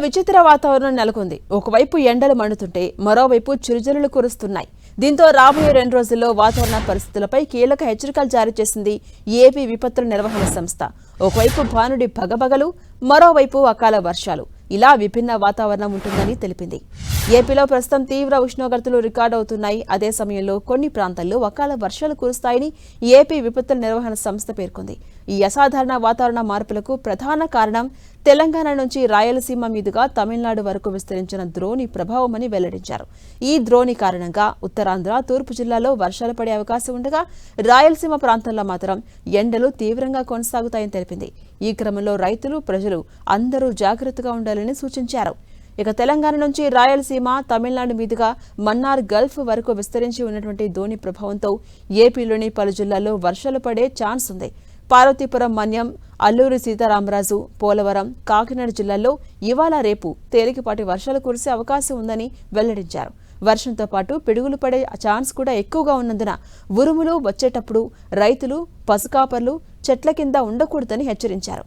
విచిత్ర వాతావరణం నెలకొంది. ఒకవైపు ఎండలు మండుతుంటే మరోవైపు చిరుజల్లులు కురుస్తున్నాయి. దీంతో రాబోయే 2 రోజుల్లో వాతావరణ పరిస్థితులపై కీలక హెచ్చరికలు జారీ చేసింది ఏపీ విపత్తుల నిర్వహణ సంస్థ. ఒకవైపు భానుడి భగభగలు, మరోవైపు అకాల వర్షాలు, ఇలా విభిన్న వాతావరణం ఉంటుందని తెలిపింది. ఏపీలో ప్రస్తుతం తీవ్ర ఉష్ణోగ్రతలు రికార్డు అవుతున్నాయి. అదే సమయంలో కొన్ని ప్రాంతాల్లో అకాల వర్షాలు కురుస్తాయని ఏపీ విపత్తుల నిర్వహణ సంస్థ పేర్కొంది. ఈ అసాధారణ వాతావరణ మార్పులకు ప్రధాన కారణం తెలంగాణ నుంచి రాయలసీమ మీదుగా తమిళనాడు వరకు విస్తరించిన ద్రోణి ప్రభావమని వెల్లడించారు. ఈ ద్రోణి కారణంగా ఉత్తరాంధ్ర, తూర్పు జిల్లాలో వర్షాలు పడే అవకాశం ఉండగా రాయలసీమ ప్రాంతాల్లో మాత్రం ఎండలు తీవ్రంగా కొనసాగుతాయని తెలిపింది. ఈ క్రమంలో రైతులు, ప్రజలు అందరూ జాగ్రత్తగా ఉండాలని సూచించారు. ఇక తెలంగాణ నుంచి రాయలసీమ, తమిళనాడు మీదుగా మన్నార్ గల్ఫ్ వరకు విస్తరించి ఉన్నటువంటి ద్రోణి ప్రభావంతో ఏపీలోని పలు జిల్లాల్లో వర్షాలు పడే ఛాన్స్ ఉంది. పార్వతీపురం, మన్యం, అల్లూరి సీతారామరాజు, పోలవరం, కాకినాడ జిల్లాల్లో ఇవాళ రేపు తేలికపాటి వర్షాలు కురిసే అవకాశం ఉందని వెల్లడించారు. వర్షంతో పాటు పిడుగులు పడే ఛాన్స్ కూడా ఎక్కువగా ఉన్నందున ఉరుములు వచ్చేటప్పుడు రైతులు, పసుకాపర్లు చెట్ల కింద ఉండకూడదని హెచ్చరించారు.